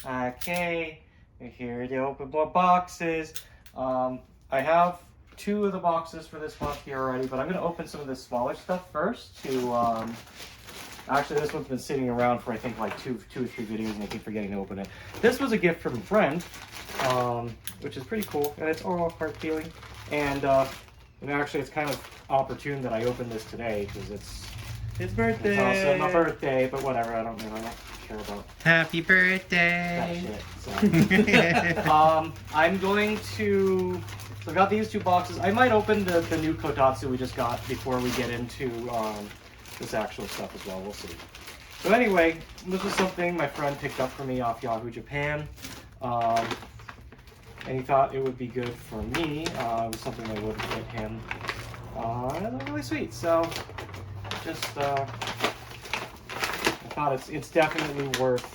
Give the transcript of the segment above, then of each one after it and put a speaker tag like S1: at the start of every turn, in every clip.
S1: Okay, we're here to open more boxes. I have 2 of the boxes for this month here already, but I'm going to open some of the smaller stuff first to, actually this one's been sitting around for I think like two or three videos and I keep forgetting to open it. This was a gift from a friend, which is pretty cool, and it's all heart feeling. And actually it's kind of opportune that I opened this today because it's his birthday. It's also my birthday, but whatever, I don't care about
S2: Happy birthday.
S1: that shit. So. I'm going to. So I've got these 2 boxes. I might open the new kotatsu we just got before we get into this actual stuff as well. We'll see. So anyway, this was something my friend picked up for me off Yahoo Japan. And he thought it would be good for me. It was something that would fit him. And it was really sweet. So just I thought it's definitely worth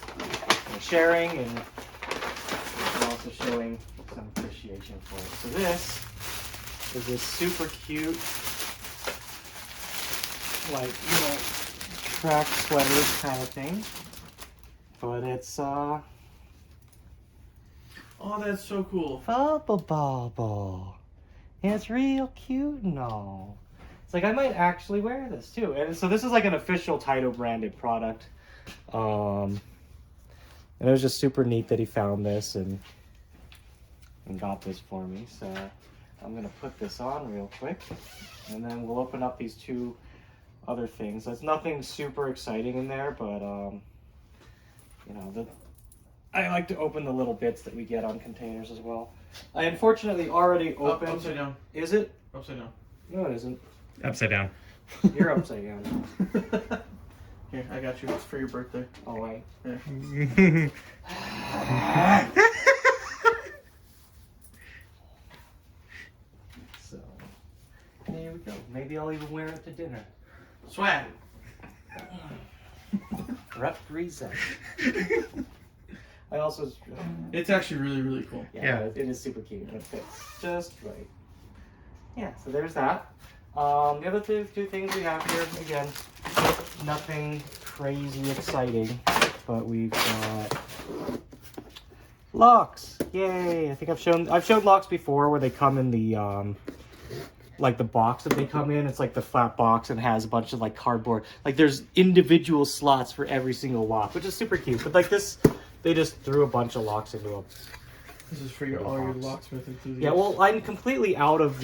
S1: sharing and also showing some appreciation for it. So this is this super cute, like, track sweaters kind of thing. But it's
S3: Oh, that's so cool.
S1: bubble. And it's real cute and all. It's like I might actually wear this too. And so this is like an official Taiko branded product. And it was just super neat that he found this and got this for me. So I'm gonna put this on real quick, and then we'll open up these 2 other things. There's nothing super exciting in there, but I like to open the little bits that we get on containers as well. I unfortunately already opened.
S3: Upside down.
S1: Is it?
S3: Upside down.
S1: No, it isn't.
S2: Upside down.
S1: You're upside down.
S3: Here, I got you. It's for your birthday.
S1: All right.
S3: Here.
S1: So there we go. Maybe I'll even wear it to dinner.
S3: Swag.
S1: Represent. I also.
S3: It's actually really, really cool.
S1: Yeah. It is super cute and it fits just right. Yeah. So there's that. The other two things we have here, again, nothing crazy exciting, but we've got locks. Yay! I think I've showed locks before where they come in the like the box that they come in. It's like the flat box and has a bunch of like cardboard. Like there's individual slots for every single lock, which is super cute. But like this, they just threw a bunch of locks into a.
S3: This is for all your locksmith enthusiasts.
S1: Yeah, well, I'm completely out of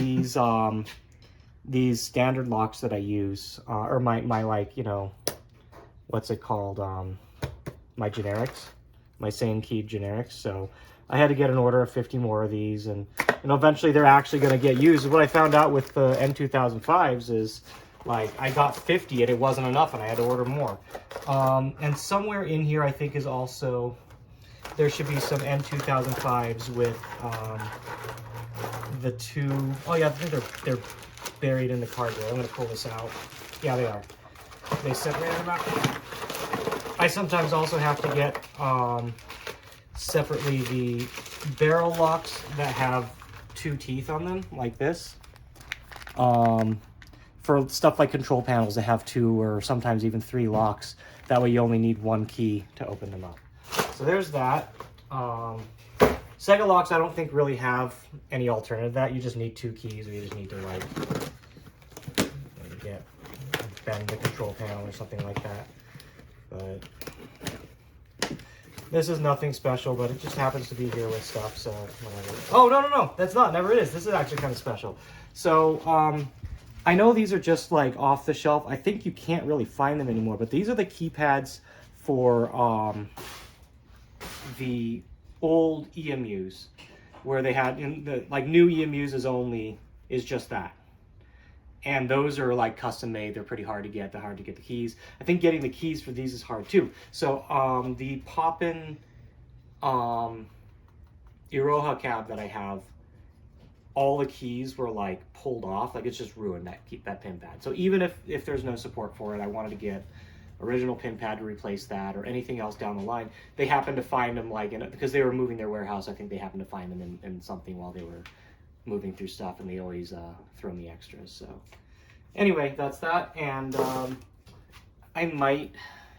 S1: these standard locks that I use, or my like, what's it called? My generics, my same key generics. So I had to get an order of 50 more of these, and eventually they're actually going to get used. What I found out with the N2005s is, like, I got 50 and it wasn't enough, and I had to order more. And somewhere in here, I think, is also there should be some N2005s with the 2. Oh yeah, I think they're buried in the cardboard. I'm going to pull this out. Yeah, they are. They sit right in the back. I sometimes also have to get separately the barrel locks that have 2 teeth on them, like this. For stuff like control panels that have 2 or sometimes even 3 locks. That way you only need 1 key to open them up. So there's that. Sega locks I don't think really have any alternative to that. You just need 2 keys, or you just need to like bend the control panel or something like that. But this is nothing special, but it just happens to be here with stuff, so whatever. Oh, no, that's not. Never is. This is actually kind of special. So, I know these are just like off the shelf. I think you can't really find them anymore, but these are the keypads for the old EMUs, where they had like new EMUs is just that. And those are like custom made. They're pretty hard to get. They're hard to get the keys. I think getting the keys for these is hard too. So the Poppin Iroha cab that I have, all the keys were like pulled off. Like it's just ruined that pin pad. So even if there's no support for it, I wanted to get original pin pad to replace that or anything else down the line. They happened to find them because they were moving their warehouse. I think they happened to find them in something while they were moving through stuff, and they always throw me extras. So anyway, that's that. And I might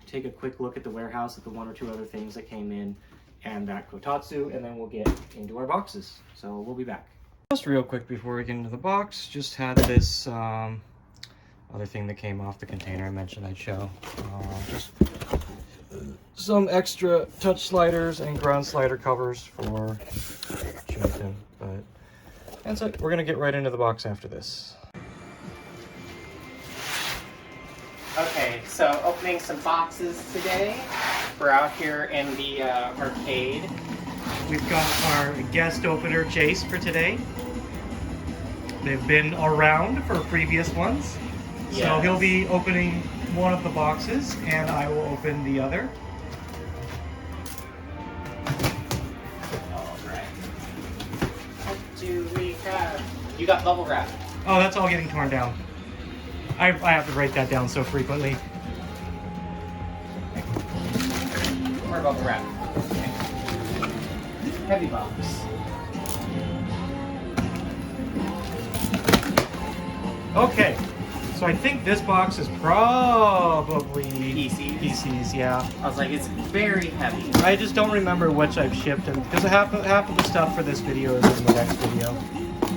S1: take a quick look at the warehouse at the 1 or 2 other things that came in and that kotatsu, and then we'll get into our boxes. So we'll be back. Just real quick before we get into the box, just had this other thing that came off the container I mentioned I'd show. Just some extra touch sliders and ground slider covers for CHUNITHM. But that's it. We're gonna get right into the box after this.
S2: Okay, so opening some boxes today. We're out here in the arcade.
S1: We've got our guest opener, Jace, for today. They've been around for previous ones.
S2: Yes.
S1: So he'll be opening one of the boxes, and I will open the other.
S2: Alright. What do we have? You got bubble wrap.
S1: Oh, that's all getting torn down. I have to write that down so frequently.
S2: Or bubble wrap. Okay. Heavy box.
S1: Okay, so I think this box is probably PCs, yeah.
S2: I was like, it's very heavy.
S1: I just don't remember which I've shipped, and because half of the stuff for this video is in the next video.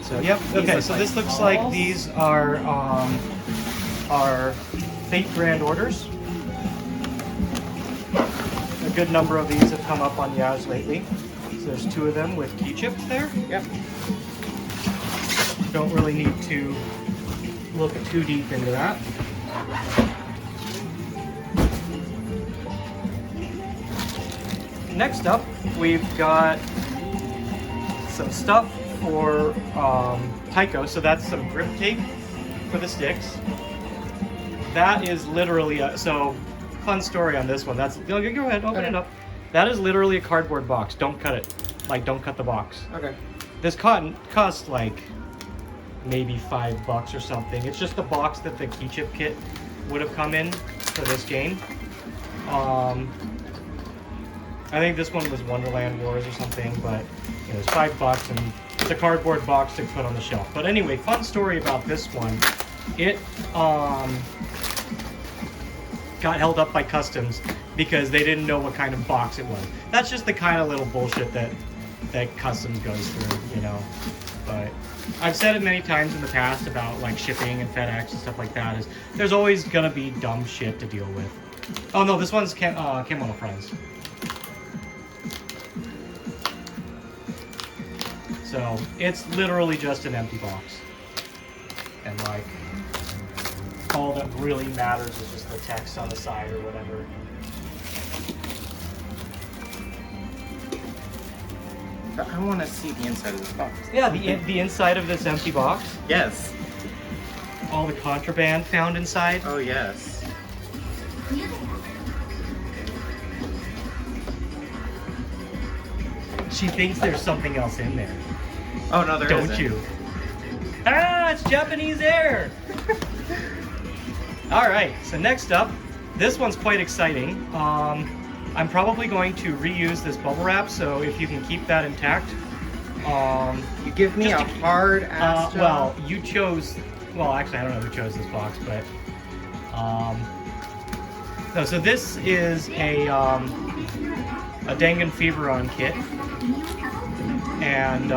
S1: So yep. Okay, so this looks like these are Fate brand orders. A good number of these have come up on Yaz lately. So there's 2 of them with key chips there.
S2: Yep.
S1: Don't really need to look too deep into that. Next up, we've got some stuff for Taiko. So that's some grip tape for the sticks. That is literally so fun story on this one. That's go ahead, open it up. That is literally a cardboard box. Don't cut it. Like, don't cut the box.
S2: Okay.
S1: This cotton cost like maybe $5 or something. It's just the box that the key chip kit would have come in for this game. I think this one was Wonderland Wars or something, but it was $5 and it's a cardboard box to put on the shelf. But anyway, fun story about this one. It got held up by customs because they didn't know what kind of box it was. That's just the kind of little bullshit that customs goes through, you know. But I've said it many times in the past about like shipping and FedEx and stuff like that. Is there's always gonna be dumb shit to deal with. Oh no, this one's Kimono Friends. So it's literally just an empty box, and like all that really matters is just the text on the side or whatever.
S2: I want to see the inside of this box.
S1: Yeah, the inside of this empty box.
S2: Yes.
S1: All the contraband found inside.
S2: Oh, yes.
S1: She thinks there's something else in there.
S2: Oh, no, there
S1: Don't
S2: isn't.
S1: you? Ah, it's Japanese air! Alright, so next up, this one's quite exciting. I'm probably going to reuse this bubble wrap, so if you can keep that intact.
S2: You give me a hard ass job.
S1: Well, you chose, well actually I don't know who chose this box, but no, so this is a Dangan Feveron kit, and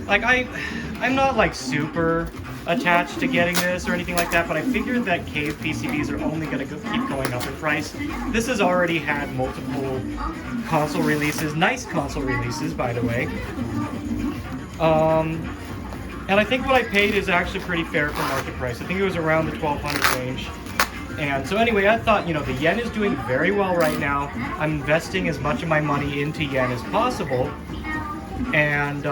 S1: like I'm not like super attached to getting this or anything like that, but I figured that cave PCBs are only going to keep going up in price. This has already had multiple console releases, nice console releases by the way, and I think what I paid is actually pretty fair for market price. I think it was around the 1200 range. And so anyway, I thought, you know, the yen is doing very well right now. I'm investing as much of my money into yen as possible, and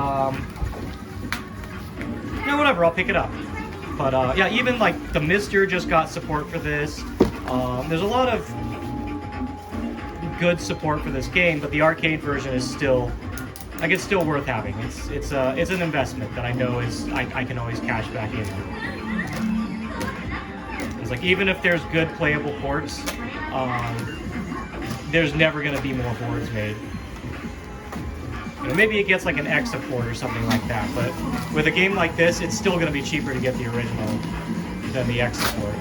S1: yeah, whatever, I'll pick it up. But yeah, even like the Mister just got support for this. There's a lot of good support for this game, but the arcade version is still, like, it's still worth having. It's an investment that I know is I can always cash back in. It's like, even if there's good playable ports, there's never going to be more boards made. You know, maybe it gets like an X port or something like that, but with a game like this, it's still going to be cheaper to get the original than the X port.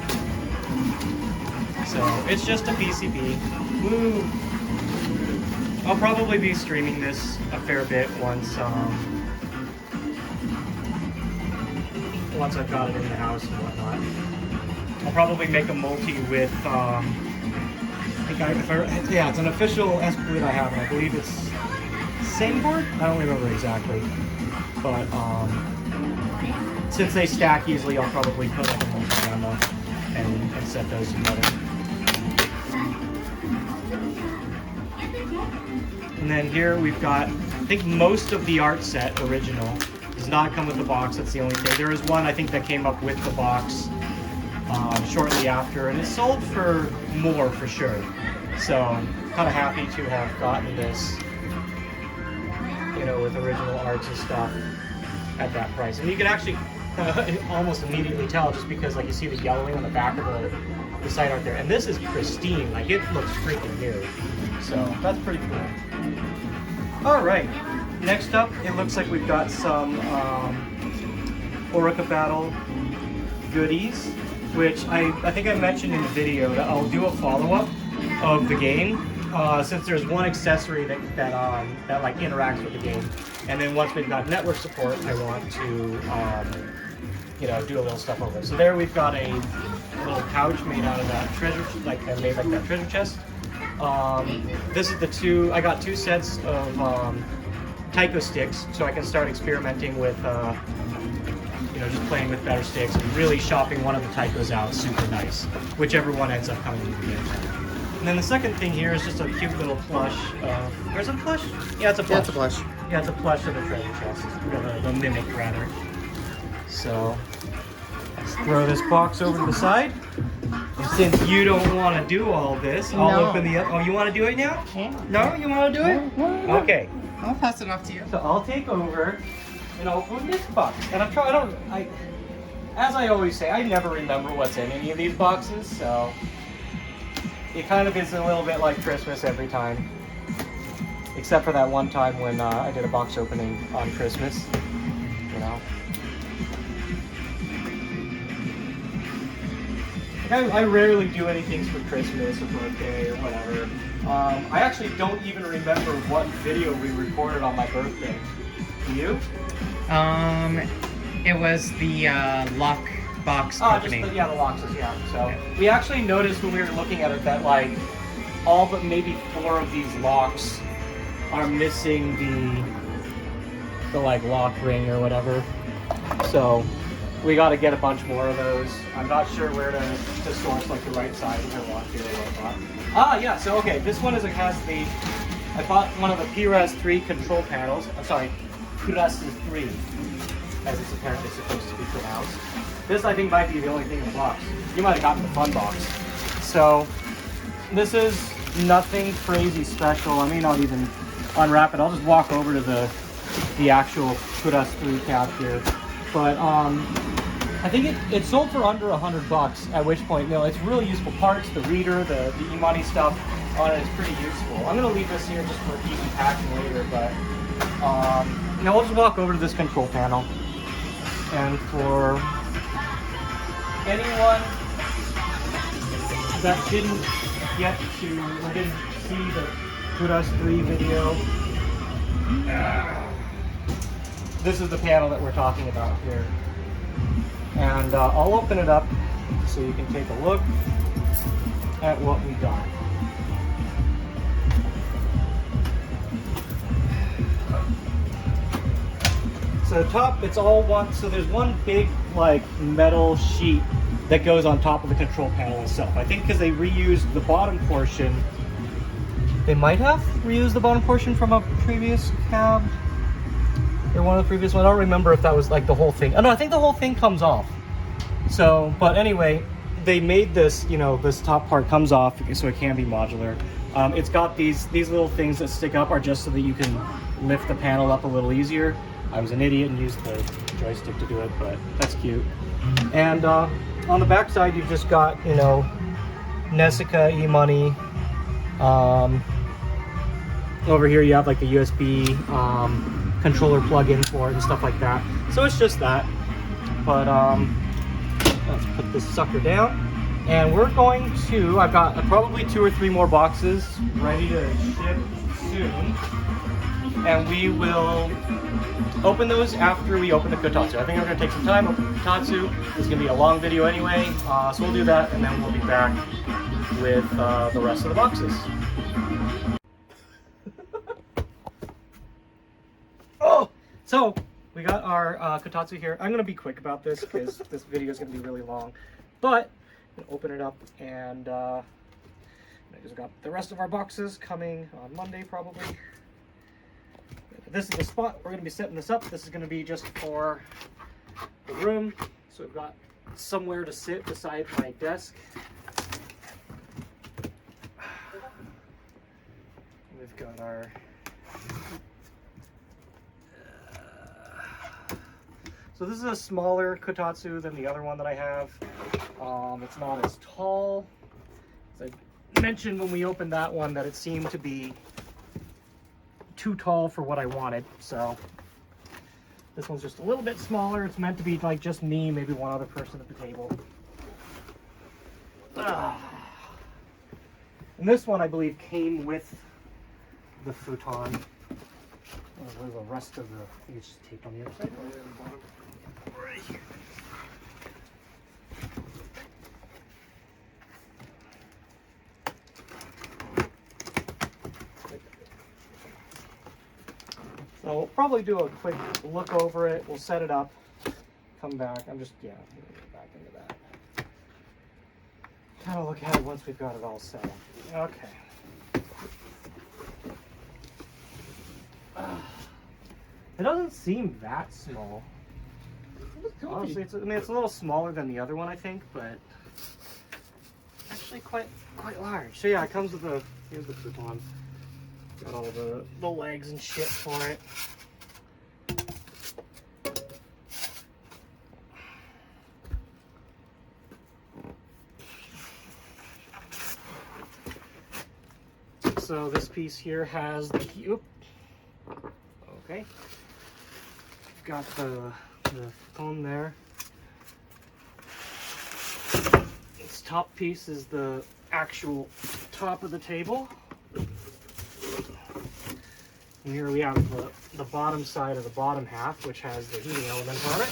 S1: So it's just a PCB. Woo! I'll probably be streaming this a fair bit once once I've got it in the house and whatnot. I'll probably make a multi with yeah, it's an official SP that I have, and I believe it's same board? I don't remember exactly. But since they stack easily, I'll probably put like a multi-gamma and set those together. And then here we've got, I think most of the art set original does not come with the box. That's the only thing. There is one I think that came up with the box shortly after, and it sold for more for sure. So kind of happy to have gotten this, you know, with original arts and stuff at that price. And you can actually almost immediately tell just because like you see the yellowing on the back of the side art there. And this is pristine, like it looks freaking new. So that's pretty cool. All right, next up, it looks like we've got some Oreca Battle goodies, which I think I mentioned in the video that I'll do a follow-up of the game, since there's one accessory that like interacts with the game, and then once we've got network support, I want to you know, do a little stuff over it. So there we've got a little pouch made out of that treasure, like made like that treasure chest. This is the two. I got 2 sets of Taiko sticks, so I can start experimenting with you know, just playing with better sticks and really shopping one of the Taikos out. Super nice, whichever one ends up coming into the game. And then the second thing here is just a cute little plush. Or is it a plush? Yeah, it's a plush.
S3: Yeah, it's a plush.
S1: Yeah, it's a plush of the treasure chest. The mimic, rather. So, let's throw this box over to the side. And since you don't want to do all this, I'll open the... Oh, you want to do it now?
S2: Yeah.
S1: No? You want to do it? Okay.
S2: I'll pass it off to you.
S1: So I'll take over and open this box. And I'm trying... As I always say, I never remember what's in any of these boxes, so... It kind of is a little bit like Christmas every time. Except for that one time when I did a box opening on Christmas. You know? I rarely do anything for Christmas or birthday or whatever. I actually don't even remember what video we recorded on my birthday. Do you?
S2: It was the lock box
S1: Oh,
S2: opening.
S1: just the boxes, yeah. So we actually noticed when we were looking at it that like all but maybe 4 of these locks are missing the like lock ring or whatever. So we got to get a bunch more of those. I'm not sure where to source like the right size of the lock here or whatnot. Ah, yeah. So okay, this one has the. I bought one of the PRES 3 control panels. I'm sorry, PRES 3, as it's apparently supposed to be pronounced. This I think might be the only thing in the box. You might have gotten the fun box. So this is nothing crazy special. I may not even unwrap it. I'll just walk over to the actual PRES 3 cap here. But I think it sold for under $100. At which point, you know, it's really useful parts. The reader, the e-money stuff on it is pretty useful. I'm gonna leave this here just for easy packing later. But now we'll just walk over to this control panel, and for anyone that didn't get to or didn't see the PRES 3 video, this is the panel that we're talking about here. And I'll open it up so you can take a look at what we got. So the top, it's all one, so there's one big like metal sheet that goes on top of the control panel itself. I think because they reused the bottom portion, they might have reused the bottom portion from a previous cab. Or one of the previous ones. I don't remember if that was like the whole thing. Oh no, I think the whole thing comes off. So, but anyway, they made this, you know, this top part comes off so it can be modular. It's got these little things that stick up are just so that you can lift the panel up a little easier. I was an idiot and used the joystick to do it, but that's cute. And on the back side, you've just got, you know, Nessica e-money. Over here you have like the USB controller plug-in for it and stuff like that. So it's just that. But let's put this sucker down. And we're going to, I've got probably 2 or 3 more boxes ready to ship soon. And we will open those after we open the kotatsu. I think we're going to take some time, open the kotatsu. It's going to be a long video anyway, so we'll do that and then we'll be back with the rest of the boxes. Oh! So, we got our kotatsu here. I'm going to be quick about this because this video is going to be really long. But, I'm going to open it up and we've got the rest of our boxes coming on Monday probably. This is the spot we're going to be setting this up. This is going to be just for the room. So we've got somewhere to sit beside my desk. We've got our... So this is a smaller kotatsu than the other one that I have. It's not as tall. As I mentioned when we opened that one that it seemed to be too tall for what I wanted, so this one's just a little bit smaller. It's meant to be like just me, maybe one other person at the table. And this one I believe came with the futon. Oh, the rest of the, I think it's just taped on the other side. Right here. So we'll probably do a quick look over it. We'll set it up, come back. I'm just, yeah, I'm gonna get back into that. Kind of look at it once we've got it all set up. Okay. It doesn't seem that small. Honestly, it's, I mean, it's a little smaller than the other one, I think, but actually quite large. So yeah, it comes with the, here's the futon. Got all the legs and shit for it. So this piece here has the key. Okay. Got the phone there. This top piece is the actual top of the table. And here we have the bottom side of the bottom half, which has the heating element on it.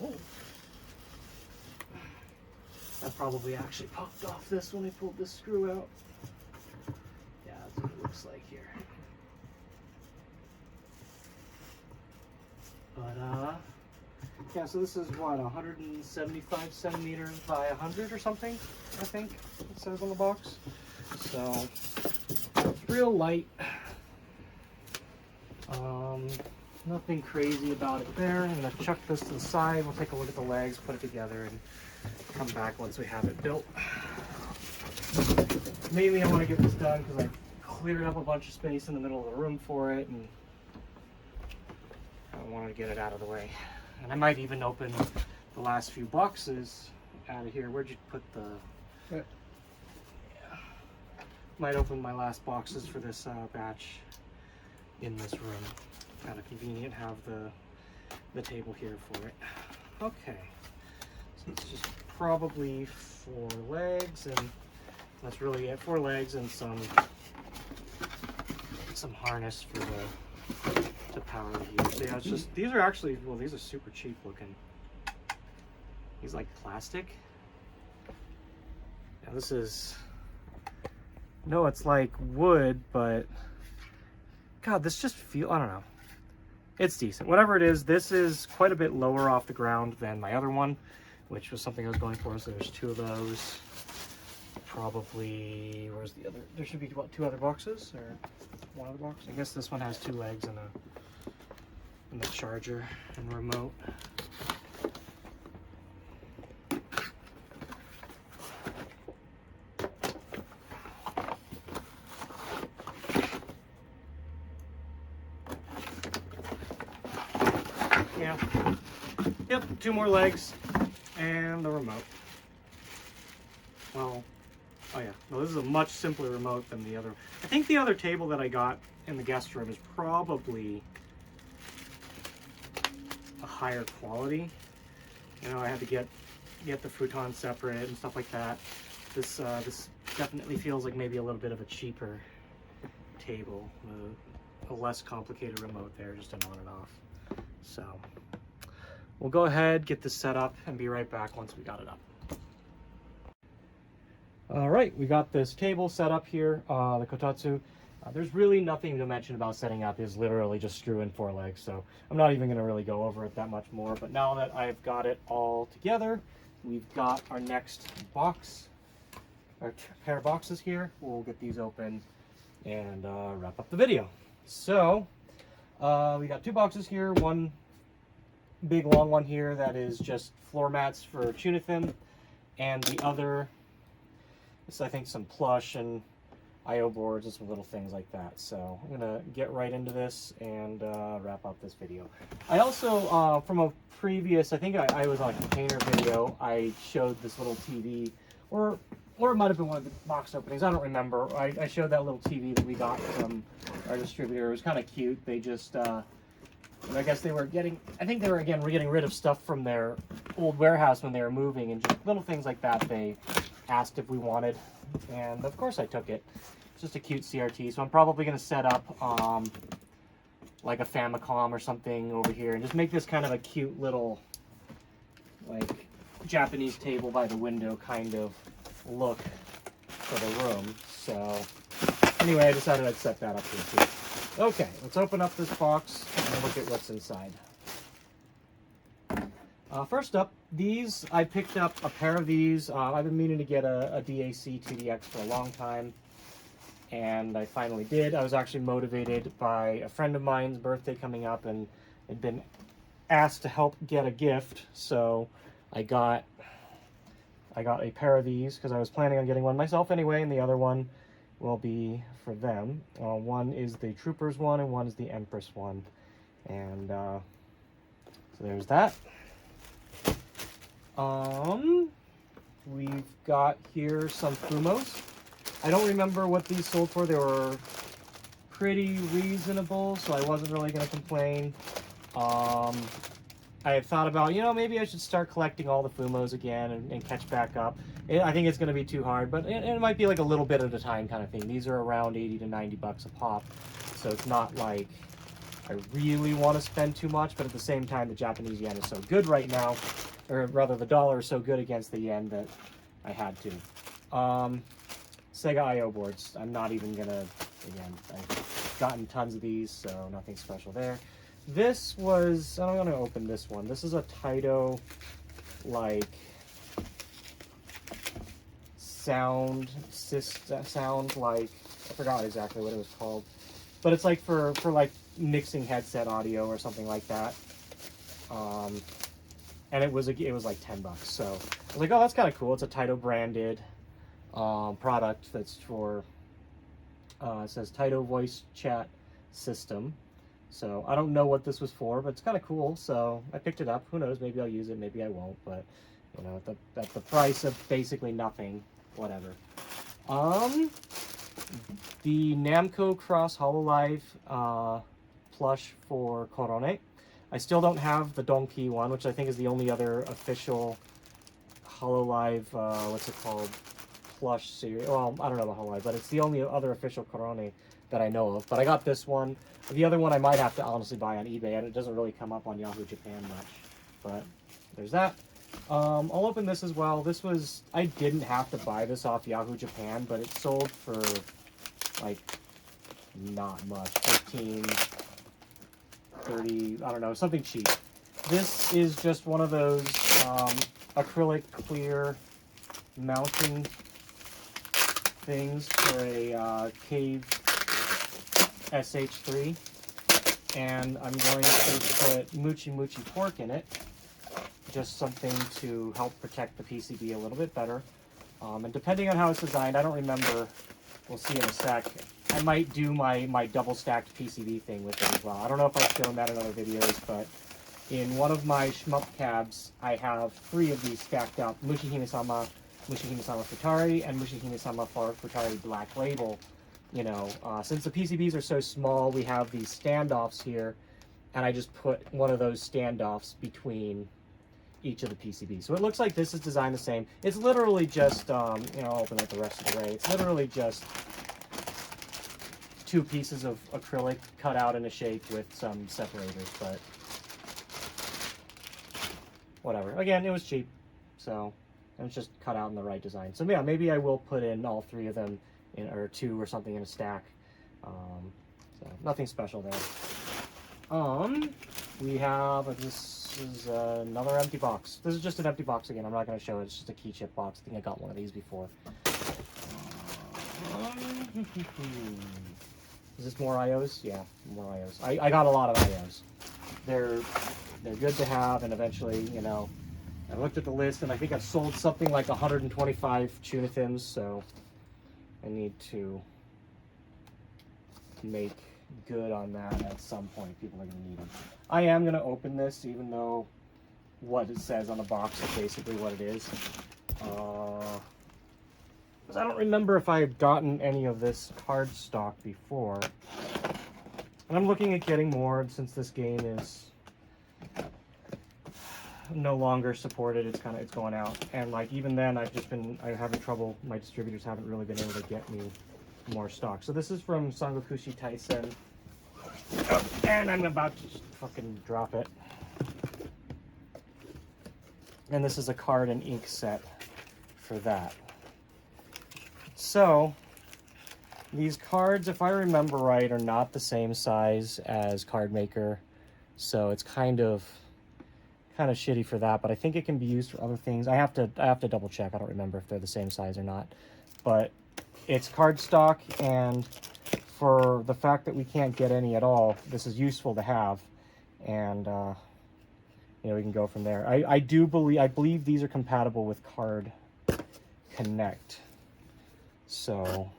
S1: Oh. That probably actually popped off this when I pulled this screw out. Yeah, that's what it looks like here. But, yeah, so this is what, 175 centimeters by 100 or something, I think it says on the box. So, it's real light. Nothing crazy about it there. I'm going to chuck this to the side. We'll take a look at the legs, put it together, and come back once we have it built. Mainly I want to get this done because I cleared up a bunch of space in the middle of the room for it, and I wanted to get it out of the way. And I might even open the last few boxes out of here. Where'd you put the... Yeah. Might open my last boxes for this batch in this room. Kind of convenient, have the table here for it. Okay, so it's just probably 4 legs, and that's really it. 4 legs and some harness for to power the heater. So yeah, it's just, these are actually, well, these are super cheap looking. These like plastic. Now this is, no, it's like wood, but God, this just feels, I don't know. It's decent. Whatever it is, this is quite a bit lower off the ground than my other one, which was something I was going for. So there's 2 of those. Probably, where's the other? There should be about 2 other boxes, or 1 other box. I guess this one has 2 legs and the charger and remote. Yeah. Yep, 2 more legs and the remote. Well, oh yeah, well, this is a much simpler remote than the other. I think the other table that I got in the guest room is probably a higher quality. You know, I had to get get the futon separate and stuff like that. This definitely feels like maybe a little bit of a cheaper table, a less complicated remote there, just an on and off. So we'll go ahead, get this set up, and be right back once we got it up. All right, we got this table set up here, the kotatsu. There's really nothing to mention about setting up. It's literally just screw in 4 legs, so I'm not even going to really go over it that much more. But now that I've got it all together, we've got our next box, our pair of boxes here. We'll get these open and wrap up the video. So we got 2 boxes here, one big long one here that is just floor mats for CHUNITHM, and the other is I think some plush and IO boards and some little things like that. So I'm gonna get right into this and wrap up this video. I also, from a previous, I think I was on a container video, I showed this little TV, or it might have been one of the box openings, I don't remember. I showed that little TV that we got from our distributor. It was kind of cute. They just, I guess they were getting, I think they were getting rid of stuff from their old warehouse when they were moving, and just little things like that they asked if we wanted, and of course I took it. It's just a cute CRT, so I'm probably going to set up like a Famicom or something over here and just make this kind of a cute little like Japanese table by the window kind of look for the room. So anyway, I decided I'd set that up here too. Okay, let's open up this box and look at what's inside. First up, these, I picked up a pair of these. I've been meaning to get a DAC 2DX for a long time, and I finally did. I was actually motivated by a friend of mine's birthday coming up, and had been asked to help get a gift, so I got a pair of these because I was planning on getting one myself anyway, and the other one will be for them. One is the Troopers one, and one is the Empress one, and so there's that. We've got here some Fumos. I don't remember what these sold for. They were pretty reasonable, so I wasn't really going to complain. I had thought about, maybe I should start collecting all the Fumos again and catch back up. I think it's going to be too hard, but it might be like a little bit at a time kind of thing. These are around 80 to 90 bucks a pop, so it's not like I really want to spend too much, but at the same time, the Japanese yen is so good right now, or rather the dollar is so good against the yen that I had to. Sega IO boards. I'm not even gonna, again, I've gotten tons of these, so nothing special there. This was, I'm gonna open this one. This is a Taito, like, sound, like, I forgot exactly what it was called. But it's like for like mixing headset audio or something like that. And it was like 10 bucks. So I was like, oh, that's kind of cool. It's a Taito branded product that's for, it says Taito voice chat system. So I don't know what this was for, but it's kind of cool. So I picked it up. Who knows? Maybe I'll use it. Maybe I won't. But at the price of basically nothing, whatever. The Namco Cross HoloLive plush for Korone. I still don't have the Donkey one, which I think is the only other official HoloLive, what's it called, plush series. Well, I don't know about HoloLive, but it's the only other official Korone that I know of. But I got this one. The other one I might have to honestly buy on eBay, and it doesn't really come up on Yahoo Japan much. But there's that. I'll open this as well. This was, I didn't have to buy this off Yahoo Japan, but it sold for like not much, 15, 30, I don't know, something cheap. This is just one of those acrylic clear mounting things for a Cave SH3, and I'm going to put Mochi Mochi pork in it, just something to help protect the PCB a little bit better. And depending on how it's designed, I don't remember, we'll see in a sec, I might do my double stacked PCB thing with it as well. I don't know if I've shown that in other videos, but in one of my shmup cabs, I have 3 of these stacked up. Mushihime-sama Futari, and Mushihime-sama Futari Black Label. Since the PCBs are so small, we have these standoffs here, and I just put one of those standoffs between each of the PCBs. So it looks like this is designed the same. It's literally just, you know, I'll open up the rest of the array. It's literally just 2 pieces of acrylic cut out in a shape with some separators, but whatever. Again, it was cheap, so it was just cut out in the right design. So yeah, maybe I will put in all 3 of them, in, or 2 or something in a stack. So nothing special there. We have, this is another empty box. This is just an empty box again. I'm not going to show it. It's just a key chip box. I think I got one of these before. Is this more IOs? Yeah, more IOs. I got a lot of IOs. They're good to have, and eventually, you know, I looked at the list, and I think I've sold something like 125 CHUNITHMs, so I need to make good on that at some point. People are going to need them. I am going to open this, even though what it says on the box is basically what it is. Because I don't remember if I had gotten any of this cardstock before. And I'm looking at getting more since this game is no longer supported. It's going out. And like even then I'm having trouble. My distributors haven't really been able to get me more stock. So this is from Sangokushi Taisen. Oh, and I'm about to just fucking drop it. And this is a card and ink set for that. So these cards, if I remember right, are not the same size as Card Maker. So it's kind of shitty for that, but I think it can be used for other things. I have to double check. I don't remember if they're the same size or not. But it's cardstock, and for the fact that we can't get any at all, this is useful to have, and you know, we can go from there. I believe these are compatible with Card Connect, so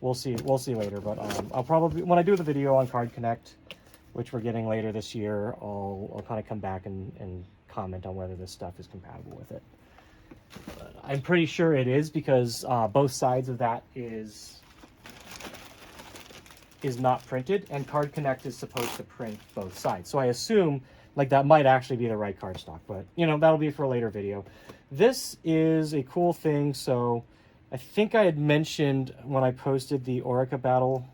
S1: we'll see later. But I'll probably, when I do the video on Card Connect, which we're getting later this year, I'll kind of come back and comment on whether this stuff is compatible with it. But I'm pretty sure it is, because both sides of that is not printed, and Card Connect is supposed to print both sides. So I assume like that might actually be the right cardstock, but you know, that'll be for a later video. This is a cool thing. So I think I had mentioned when I posted the Oreca Battle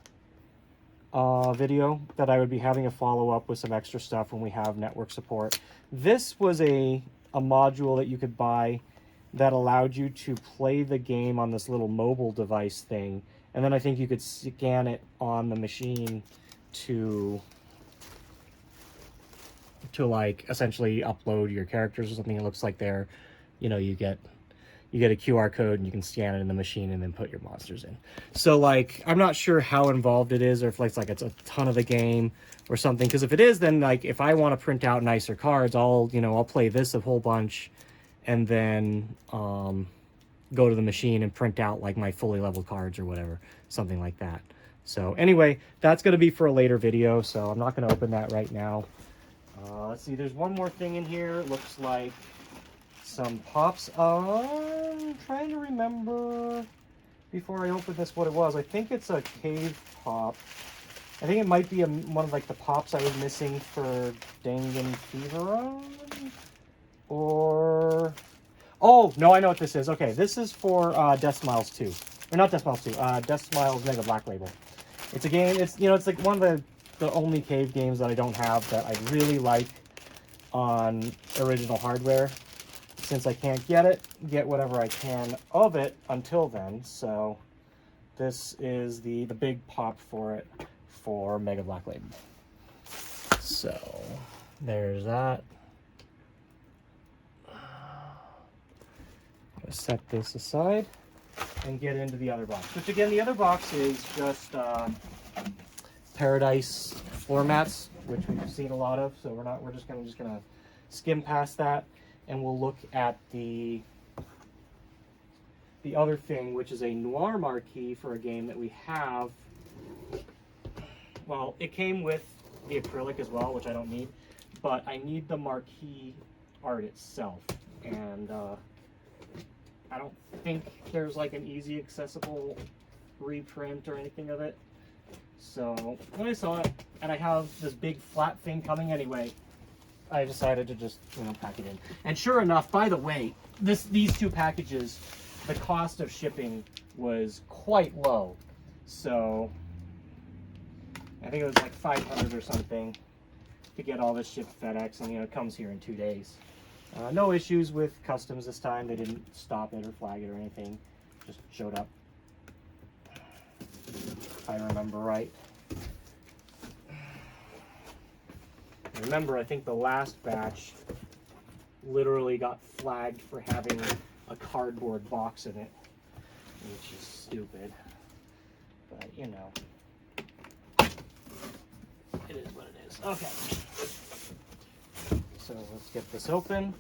S1: video that I would be having a follow-up with some extra stuff when we have network support. This was a module that you could buy that allowed you to play the game on this little mobile device thing, and then I think you could scan it on the machine to like essentially upload your characters or something. It looks like they're, you know, you get a QR code and you can scan it in the machine and then put your monsters in. So like, I'm not sure how involved it is, or if it's a ton of the game or something. Because if it is, then like if I want to print out nicer cards, I'll play this a whole bunch, and then go to the machine and print out like my fully leveled cards or whatever, something like that. So anyway, that's going to be for a later video, so I'm not going to open that right now. Let's see, there's one more thing in here. It looks like some pops. I'm trying to remember before I open this what it was. I think it's a cave pop. I think it might be one of like the pops I was missing for Dangan Feveron. Or, oh no, I know what this is. Okay, this is for Death Smiles 2, or not Death Smiles 2. Death Smiles Mega Black Label. It's a game. It's, you know, it's like one of the only cave games that I don't have that I really like on original hardware. Since I can't get whatever I can of it until then. So this is the big pop for it for Mega Black Label. So there's that. I'm gonna set this aside and get into the other box. Which again, the other box is just Paradise floor mats, which we've seen a lot of. So we're just gonna skim past that. And we'll look at the other thing, which is a noir marquee for a game that we have. Well, it came with the acrylic as well, which I don't need, but I need the marquee art itself. And I don't think there's like an easy accessible reprint or anything of it. So when I saw it, and I have this big flat thing coming anyway, I decided to just, you know, pack it in. And sure enough, by the way, these two packages, the cost of shipping was quite low. So I think it was like $500 or something to get all this shipped FedEx, and you know, it comes here in 2 days. No issues with customs this time. They didn't stop it or flag it or anything. Just showed up. If I remember right. Remember, I think the last batch literally got flagged for having a cardboard box in it, which is stupid. But you know, it is what it is. Okay. So let's get this open.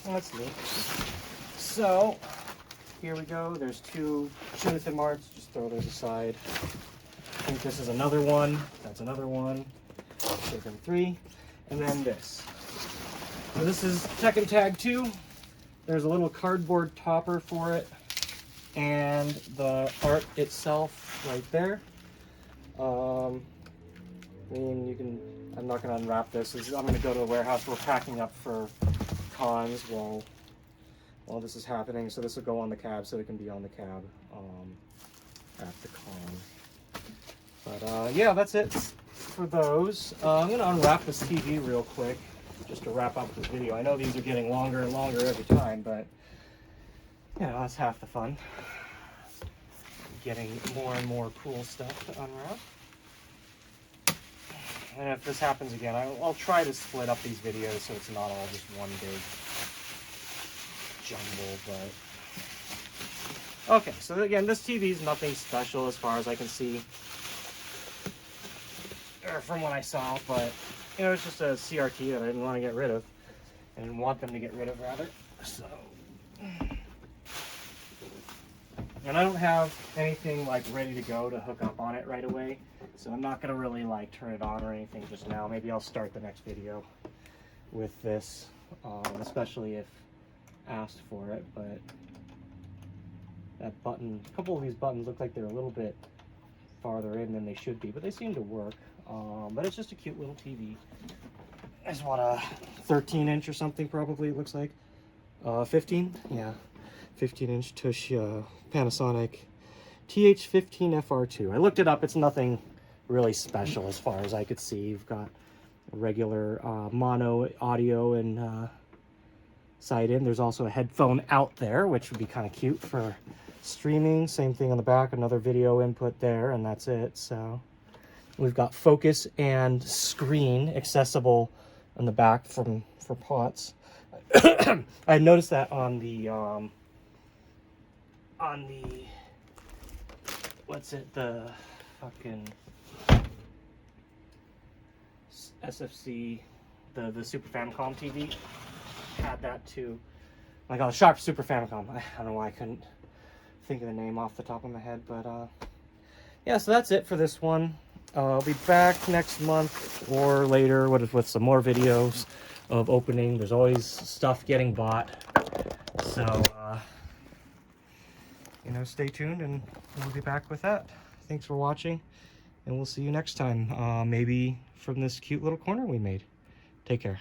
S1: That's neat. So here we go. There's two CHUNITHM arts. Just throw those aside. I think this is another one. That's another one. CHUNITHM 3. And then this. So this is Tekken Tag 2. There's a little cardboard topper for it. And the art itself right there. I mean, you can... I'm not going to unwrap this. I'm going to go to the warehouse. We're packing up for cons while this is happening. So this will go on the cab so it can be on the cab at the con. But yeah, that's it for those. I'm going to unwrap this TV real quick just to wrap up the video. I know these are getting longer and longer every time, but you know, that's half the fun. Getting more and more cool stuff to unwrap. And if this happens again, I'll try to split up these videos so it's not all just one big jumble, but... Okay, so again, this TV is nothing special as far as I can see, or from what I saw, but, you know, it's just a CRT that I didn't want to get rid of. I didn't want them to get rid of, rather, so... And I don't have anything like ready to go to hook up on it right away, so I'm not gonna really like turn it on or anything just now. Maybe I'll start the next video with this, especially if asked for it. But that button, a couple of these buttons look like they're a little bit farther in than they should be, but they seem to work. But it's just a cute little TV. It's what, a 13-inch or something probably it looks like. 15? Yeah. 15-inch Tush Panasonic TH15FR2. I looked it up. It's nothing really special as far as I could see. You've got regular mono audio and side in. There's also a headphone out there, which would be kind of cute for streaming. Same thing on the back, another video input there, and that's it. So we've got focus and screen accessible on the back for pots. I noticed that on the what's it, the fucking SFC, the Super Famicom TV had that too. Like on the Sharp Super Famicom. I don't know why I couldn't think of the name off the top of my head, but yeah, so that's it for this one. I'll be back next month or later with some more videos of opening. There's always stuff getting bought, so you know, stay tuned and we'll be back with that. Thanks for watching, and we'll see you next time, maybe from this cute little corner we made. Take care.